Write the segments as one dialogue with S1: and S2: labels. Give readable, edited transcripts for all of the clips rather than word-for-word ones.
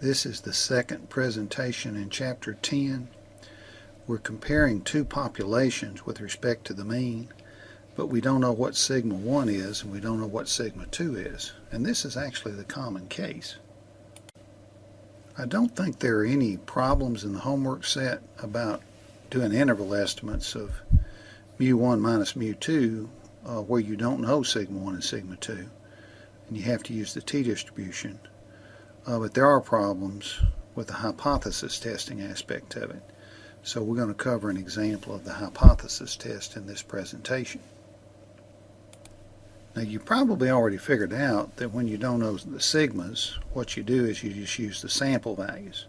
S1: This is the second presentation in Chapter 10. We're comparing two populations with respect to the mean, but we don't know what sigma 1 is and we don't know what sigma 2 is. And this is actually the common case. I don't think there are any problems in the homework set about doing interval estimates of mu1 minus mu2 where you don't know sigma 1 and sigma 2, and you have to use the t-distribution. But there are problems with the hypothesis testing aspect of it. So we're going to cover an example of the hypothesis test in this presentation. Now you probably already figured out that when you don't know the sigmas, what you do is you just use the sample values.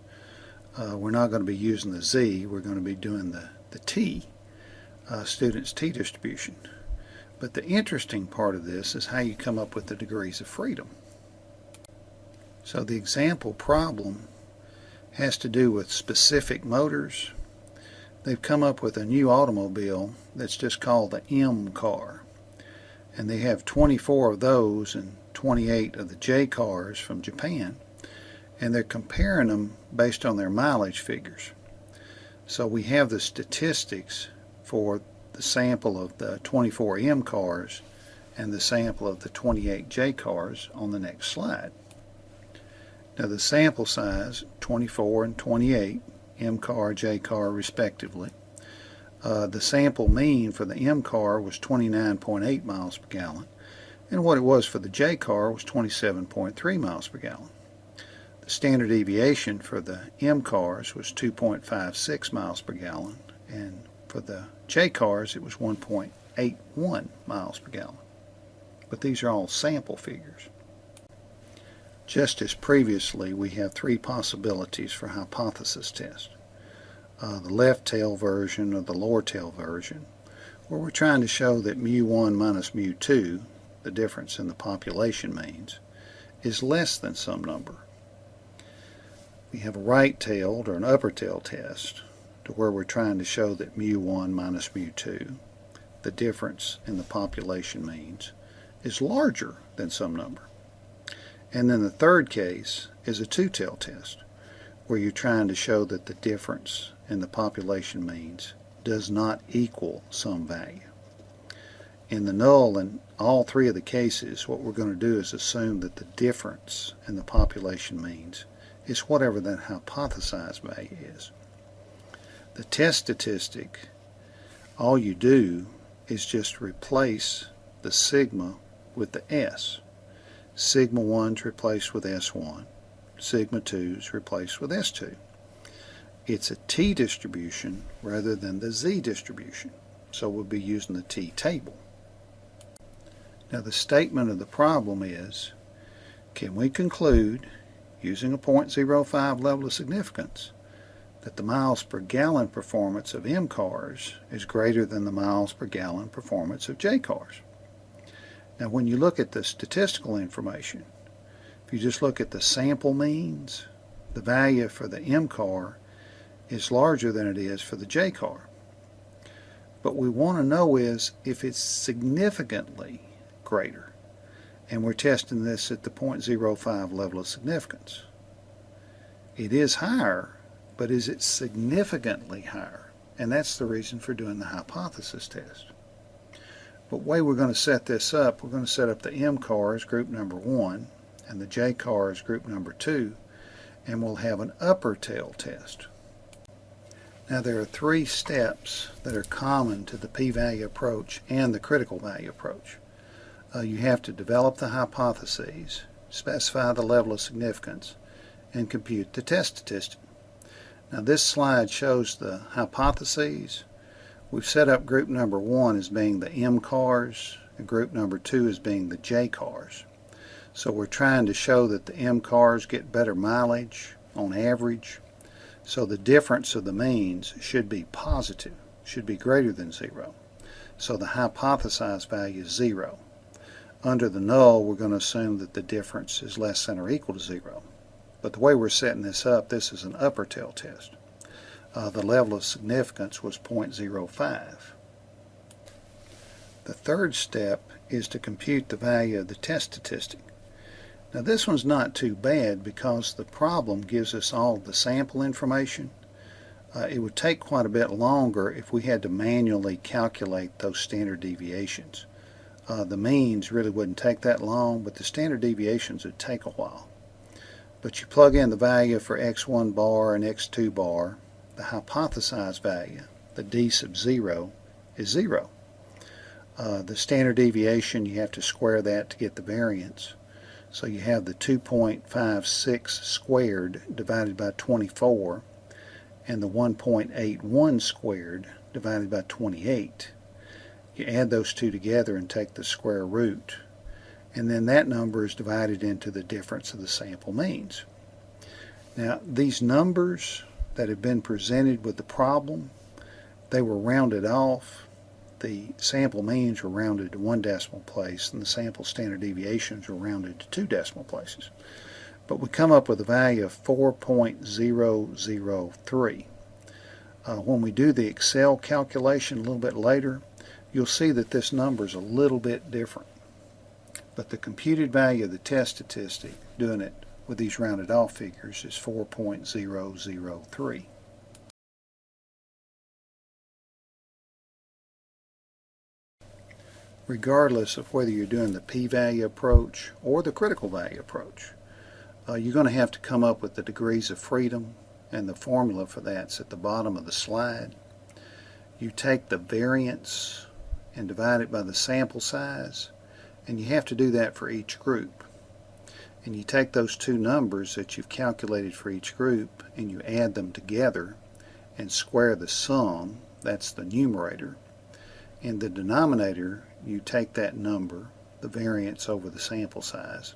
S1: We're not going to be using the z, we're going to be doing the t, student's t-distribution. But the interesting part of this is how you come up with the degrees of freedom. So the example problem has to do with specific motors. They've come up with a new automobile that's just called the M car. And they have 24 of those and 28 of the J cars from Japan. And they're comparing them based on their mileage figures. So we have the statistics for the sample of the 24 M cars and the sample of the 28 J cars on the next slide. Now the sample size, 24 and 28, M car, J car respectively. The sample mean for the M car was 29.8 miles per gallon, and what it was for the J car was 27.3 miles per gallon. The standard deviation for the M cars was 2.56 miles per gallon, and for the J cars it was 1.81 miles per gallon. But these are all sample figures. Just as previously, we have three possibilities for hypothesis test. The left tail version or the lower tail version, where we're trying to show that mu1 minus mu2, the difference in the population means, is less than some number. We have a right-tailed or an upper tail test, to where we're trying to show that mu1 minus mu2, the difference in the population means, is larger than some number. And then the third case is a two-tail test, where you're trying to show that the difference in the population means does not equal some value. In the null in all three of the cases, what we're going to do is assume that the difference in the population means is whatever that hypothesized value is. The test statistic, all you do is just replace the sigma with the s. Sigma 1 is replaced with S1. Sigma 2 is replaced with S2. It's a t distribution rather than the z distribution. So we'll be using the t table. Now the statement of the problem is, can we conclude, using a 0.05 level of significance, that the miles per gallon performance of M cars is greater than the miles per gallon performance of J cars? Now when you look at the statistical information, if you just look at the sample means, the value for the M car is larger than it is for the J car. But we want to know is if it's significantly greater. And we're testing this at the 0.05 level of significance. It is higher, but is it significantly higher? And that's the reason for doing the hypothesis test. But the way we're going to set this up, we're going to set up the M car as group number 1 and the J car as group number 2, and we'll have an upper tail test. Now there are three steps that are common to the p-value approach and the critical value approach. You have to develop the hypotheses, specify the level of significance, and compute the test statistic. Now this slide shows the hypotheses. We've set up group number 1 as being the M cars and group number 2 as being the J cars. So we're trying to show that the M cars get better mileage on average. So the difference of the means should be positive, should be greater than 0. So the hypothesized value is 0. Under the null, we're going to assume that the difference is less than or equal to 0. But the way we're setting this up, this is an upper tail test. The level of significance was 0.05. The third step is to compute the value of the test statistic. Now this one's not too bad because the problem gives us all the sample information. It would take quite a bit longer if we had to manually calculate those standard deviations. The means really wouldn't take that long, but the standard deviations would take a while. But you plug in the value for x1 bar and x2 bar. The hypothesized value, the d sub 0, is 0. The standard deviation, you have to square that to get the variance. So you have the 2.56 squared divided by 24 and the 1.81 squared divided by 28. You add those two together and take the square root, and then that number is divided into the difference of the sample means. Now these numbers that have been presented with the problem, they were rounded off. The sample means were rounded to 1 decimal place and the sample standard deviations were rounded to 2 decimal places. But we come up with a value of 4.003. When we do the Excel calculation a little bit later, you'll see that this number is a little bit different. But the computed value of the test statistic, doing it with these rounded off figures, is 4.003. Regardless of whether you're doing the p-value approach or the critical value approach, you're going to have to come up with the degrees of freedom, and the formula for that's at the bottom of the slide. You take the variance and divide it by the sample size, and you have to do that for each group. And you take those two numbers that you've calculated for each group and you add them together and square the sum, that's the numerator. In the denominator, you take that number, the variance over the sample size,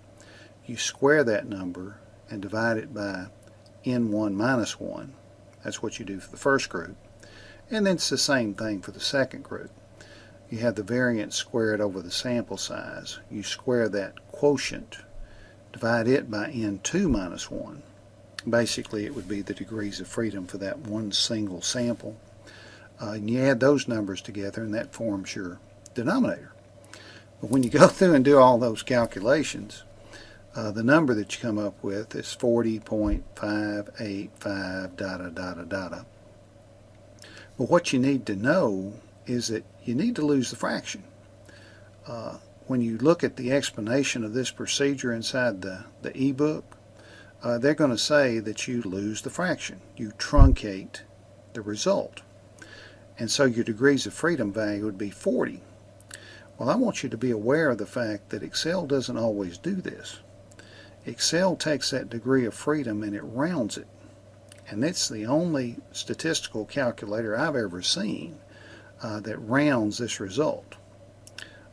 S1: you square that number and divide it by n1 minus 1. That's what you do for the first group. And then it's the same thing for the second group. You have the variance squared over the sample size. You square that quotient, divide it by n2 minus 1. Basically, it would be the degrees of freedom for that one single sample. And you add those numbers together and that forms your denominator. But when you go through and do all those calculations, the number that you come up with is 40.585 data data data. But what you need to know is that you need to lose the fraction. When you look at the explanation of this procedure inside the ebook, they're going to say that you lose the fraction. You truncate the result. And so your degrees of freedom value would be 40. Well, I want you to be aware of the fact that Excel doesn't always do this. Excel takes that degree of freedom and it rounds it. And it's the only statistical calculator I've ever seen that rounds this result.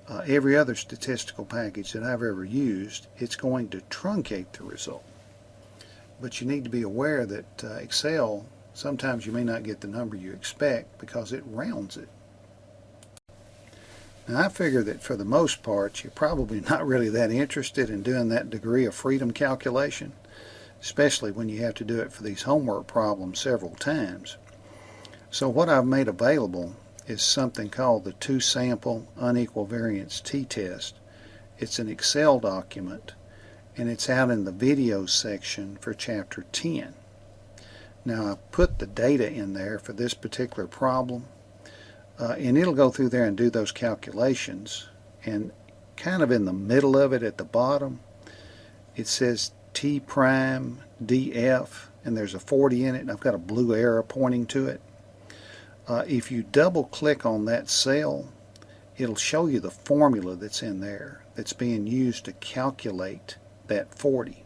S1: Every other statistical package that I've ever used, it's going to truncate the result. But you need to be aware that Excel, sometimes you may not get the number you expect because it rounds it. Now I figure that for the most part you're probably not really that interested in doing that degree of freedom calculation, especially when you have to do it for these homework problems several times. So what I've made available is something called the two-sample unequal variance t-test. It's an Excel document and it's out in the videos section for chapter 10. Now I put the data in there for this particular problem. And it'll go through there and do those calculations, and kind of in the middle of it at the bottom it says T prime DF and there's a 40 in it and I've got a blue arrow pointing to it. If you double click on that cell, it'll show you the formula that's in there that's being used to calculate that 40,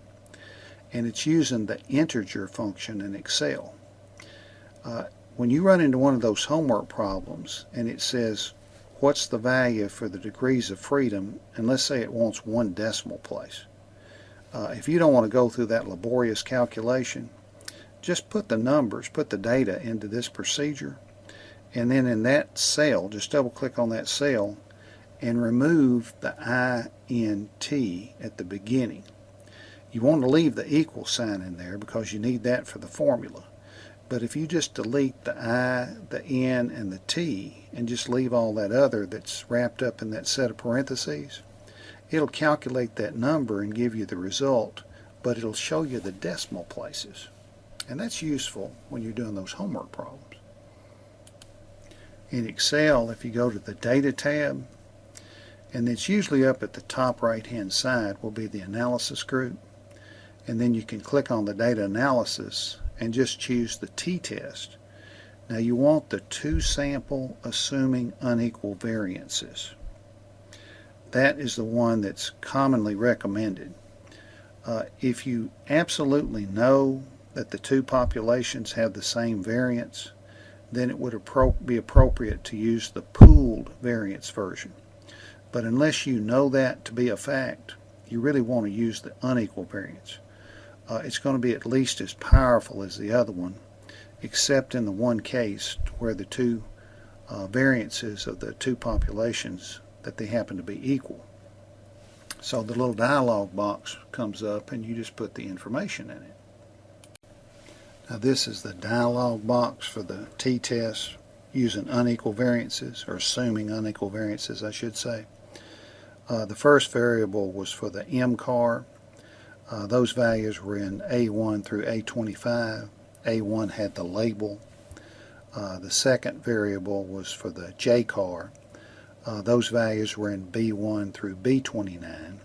S1: and it's using the integer function in Excel. When you run into one of those homework problems and it says what's the value for the degrees of freedom, and let's say it wants 1 decimal place, if you don't want to go through that laborious calculation, just put the numbers, put the data into this procedure, and then in that cell just double click on that cell and remove the INT at the beginning. You want to leave the equal sign in there because you need that for the formula. But if you just delete the I, the N, and the T, and just leave all that other that's wrapped up in that set of parentheses, it'll calculate that number and give you the result, but it'll show you the decimal places. And that's useful when you're doing those homework problems. In Excel, if you go to the Data tab, and it's usually up at the top right hand side will be the Analysis group, and then you can click on the Data Analysis and just choose the t-test. Now you want the 2 sample assuming unequal variances. That is the one that's commonly recommended. If you absolutely know that the 2 populations have the same variance, then it would be appropriate to use the pooled variance version. But unless you know that to be a fact, you really want to use the unequal variance. It's going to be at least as powerful as the other one, except in the one case where the 2 variances of the 2 populations that they happen to be equal. So the little dialog box comes up and you just put the information in it. Now this is the dialog box for the t-test using unequal variances, or assuming unequal variances I should say. The first variable was for the MCAR. Those values were in A1 through A25. A1 had the label. The second variable was for the JCAR. Those values were in B1 through B29.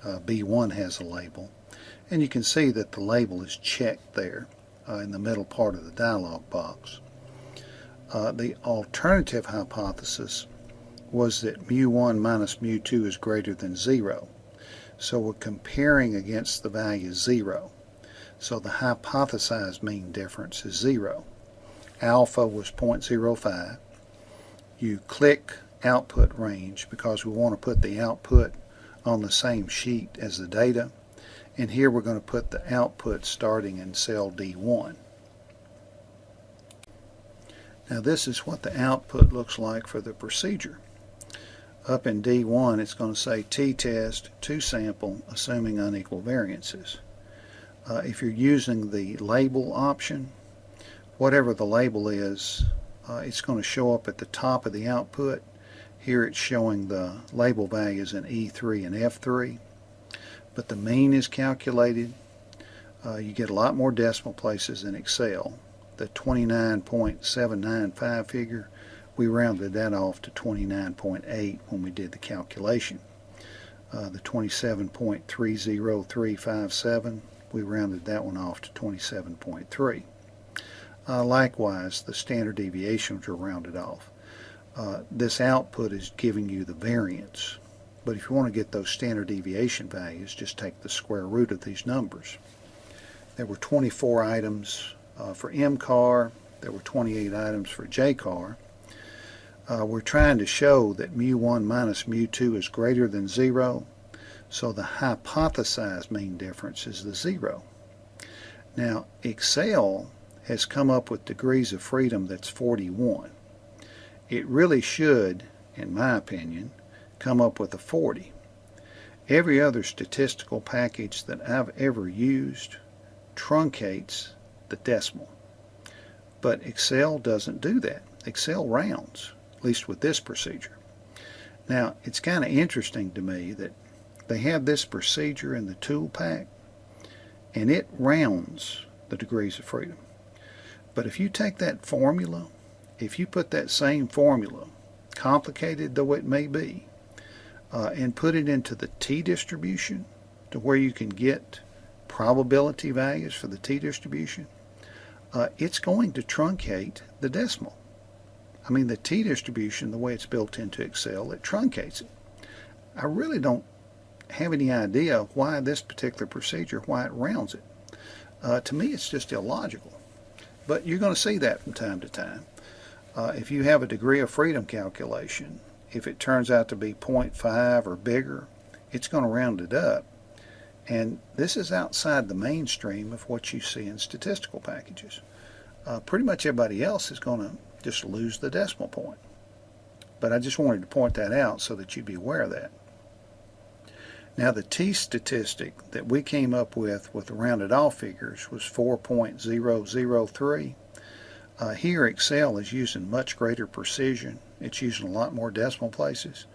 S1: B1 has a label. And you can see that the label is checked there in the middle part of the dialog box. The alternative hypothesis was that mu1 minus mu2 is greater than 0. So we're comparing against the value 0. So the hypothesized mean difference is 0. Alpha was 0.05. You click output range because we want to put the output on the same sheet as the data. And here we're going to put the output starting in cell D1. Now this is what the output looks like for the procedure. Up in D1 it's going to say t-test 2 sample assuming unequal variances. If you're using the label option, whatever the label is, it's going to show up at the top of the output. Here it's showing the label values in E3 and F3, but the mean is calculated. You get a lot more decimal places in Excel. The 29.795 figure, we rounded that off to 29.8 when we did the calculation. The 27.30357, we rounded that one off to 27.3. Likewise, the standard deviations are rounded off. This output is giving you the variance, but if you want to get those standard deviation values, just take the square root of these numbers. There were 24 items for MCAR, there were 28 items for JCAR. We're trying to show that mu1 minus mu2 is greater than 0, so the hypothesized mean difference is the 0. Now Excel has come up with degrees of freedom that's 41. It really should, in my opinion, come up with a 40. Every other statistical package that I've ever used truncates the decimal. But Excel doesn't do that. Excel rounds, at least with this procedure. Now, it's kind of interesting to me that they have this procedure in the tool pack, and it rounds the degrees of freedom. But if you take that formula, if you put that same formula, complicated though it may be, and put it into the t-distribution to where you can get probability values for the t-distribution, it's going to truncate the decimal. I mean, the t-distribution, the way it's built into Excel, it truncates it. I really don't have any idea why this particular procedure, why it rounds it. To me, it's just illogical. But you're going to see that from time to time. If you have a degree of freedom calculation, if it turns out to be 0.5 or bigger, it's going to round it up. And this is outside the mainstream of what you see in statistical packages. Pretty much everybody else is going to just lose the decimal point. But I just wanted to point that out so that you'd be aware of that. Now the t-statistic that we came up with the rounded off figures was 4.003. Here Excel is using much greater precision. It's using a lot more decimal places.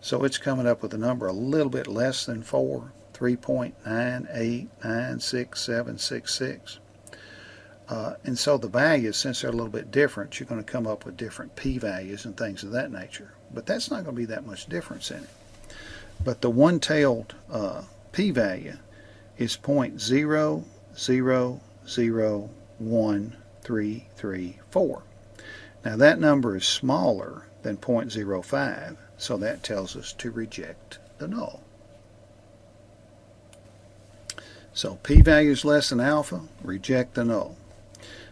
S1: So it's coming up with a number a little bit less than 4, 3.98966766. And so the values, since they're a little bit different, you're going to come up with different p-values and things of that nature. But that's not going to be that much difference in it. But the one-tailed p-value is 0.00013334. Now that number is smaller than 0.05, so that tells us to reject the null. So p-value is less than alpha, reject the null.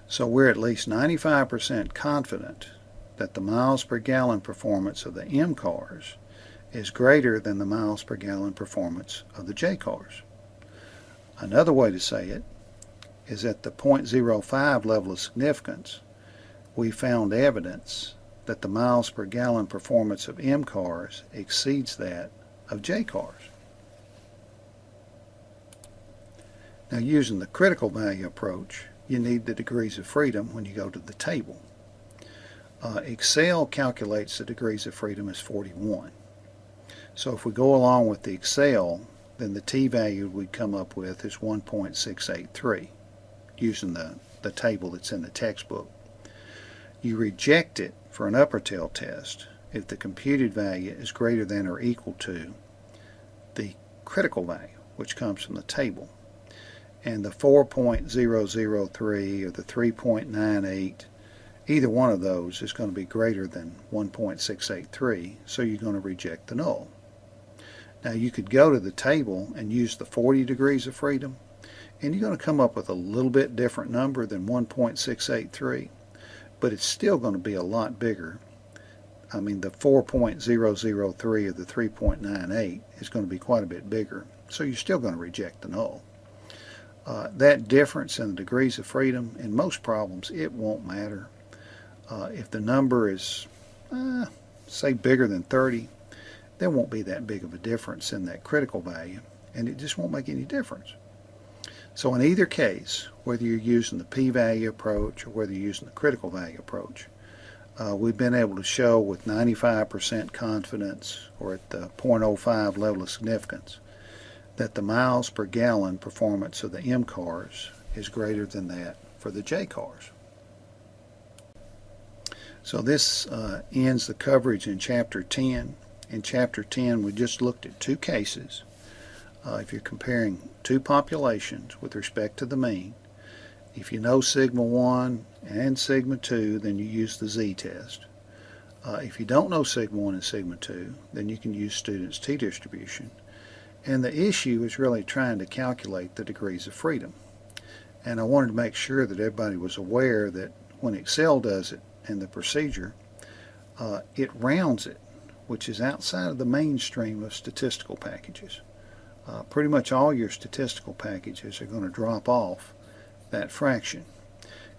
S1: So we're at least 95% confident that the miles per gallon performance of the M cars is greater than the miles per gallon performance of the J cars. Another way to say it is at the 0.05 level of significance, we found evidence that the miles per gallon performance of M cars exceeds that of J cars. Now, using the critical value approach, you need the degrees of freedom when you go to the table. Excel calculates the degrees of freedom as 41. So if we go along with the Excel, then the t-value we'd come up with is 1.683 using the table that's in the textbook. You reject it for an upper tail test if the computed value is greater than or equal to the critical value, which comes from the table. And the 4.003 or the 3.98, either one of those is going to be greater than 1.683, so you're going to reject the null. Now you could go to the table and use the 40 degrees of freedom, and you're going to come up with a little bit different number than 1.683, but it's still going to be a lot bigger. I mean, the 4.003 or the 3.98 is going to be quite a bit bigger, so you're still going to reject the null. That difference in the degrees of freedom, in most problems, it won't matter. If the number is, say, bigger than 30, there won't be that big of a difference in that critical value, and it just won't make any difference. So in either case, whether you're using the p-value approach or whether you're using the critical value approach, we've been able to show with 95% confidence or at the 0.05 level of significance that the miles per gallon performance of the M cars is greater than that for the J cars. So this ends the coverage in Chapter 10. In Chapter 10, we just looked at two cases. If you're comparing two populations with respect to the mean, if you know sigma 1 and sigma 2, then you use the z-test. If you don't know sigma 1 and sigma 2, then you can use student's t-distribution. And the issue is really trying to calculate the degrees of freedom. And I wanted to make sure that everybody was aware that when Excel does it in the procedure, it rounds it, which is outside of the mainstream of statistical packages. Pretty much all your statistical packages are going to drop off that fraction.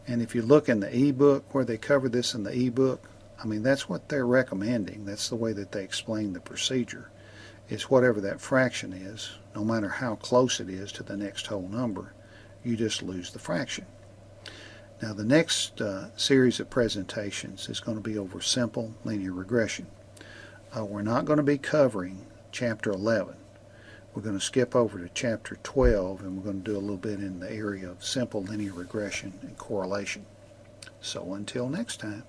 S1: And if you look in the ebook where they cover this in the ebook, I mean, that's what they're recommending. That's the way that they explain the procedure. Is whatever that fraction is, no matter how close it is to the next whole number, you just lose the fraction. Now the next series of presentations is going to be over simple linear regression. We're not going to be covering Chapter 11. We're going to skip over to Chapter 12, and we're going to do a little bit in the area of simple linear regression and correlation. So until next time.